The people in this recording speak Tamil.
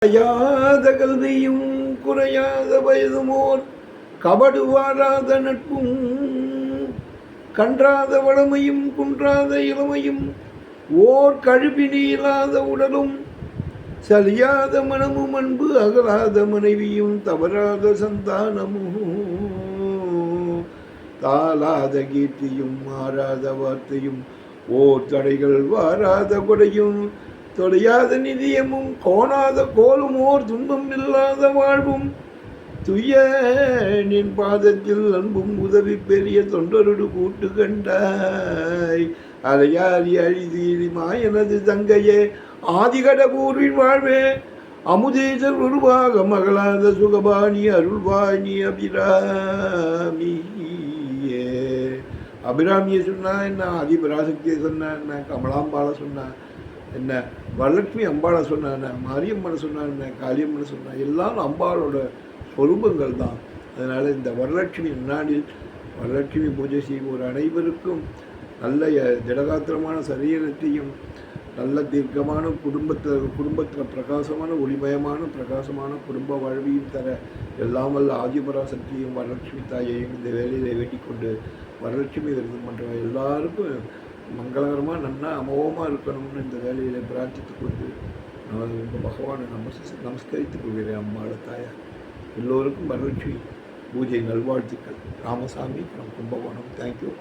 குறையாத கல்வியும் குறையாத வயதுமோர் கபடு வாராத நட்பும் கன்றாத வளமையும் குன்றாத இளமையும் ஓர் கழுபினி இல்லாத உடலும் சலியாத மனமும் அன்பு அகலாத மனைவியும் தவறாத சந்தானமும் தாளாத கீர்த்தியும் மாறாத வார்த்தையும் ஓர் தடைகள் வாராத கொடையும் தொடையாத நிதியமும் கோணாத கோலும் ஓர் துன்பம் இல்லாத வாழ்வும் துய நின் பாதத்தில் அன்பும் உதவி பெரிய தொண்டருடு கூட்டு கண்டாய் அலையாரி அழிதீரி மாயனது தங்கையே ஆதிகடபூரின் வாழ்வே அமுதேசர் உருவாக மகளாத சுகபாணி அருள்வாணி அபிராமியே. அபிராமியை சொன்னா என்ன, ஆதிபராசக்தியை சொன்னா என்ன, கமலாம்பாளை சொன்னா என்ன, வரலட்சுமி அம்பாளை சொன்னா என்ன, மாரியம்மனை சொன்னா என்ன, காளியம்மனை சொன்னா எல்லாம் அம்பாளோட சொரூபங்கள் தான். அதனால் இந்த வரலட்சுமி நாளில் வரலட்சுமி பூஜை செய்வோர் அனைவருக்கும் நல்ல திடகாத்திரமான சரீரத்தையும் நல்ல தீர்க்கமான குடும்பத்தில் பிரகாசமான ஒளிமயமான பிரகாசமான குடும்ப வாழ்வையும் தர எல்லாம் வல்ல ஆதிபராசக்தியும் வரலட்சுமி தாயையும் இந்த வேலையில் வேண்டிக் கொண்டு வரலட்சுமி விரதம் பண்ணுற எல்லாருக்கும் மங்களகரமாக நன்னா அமோகமாக இருக்கணும்னு இந்த வேலையில் பிரார்த்தித்து கொண்டு நான் பகவானை நமஸ்கரித்துக் கொள்கிறேன். அம்மாவோட தாயார் எல்லோருக்கும் வரலட்சுமி பூஜை நல்வாழ்த்துக்கள். ராமசாமி from கும்பகோணம். தேங்க்யூ.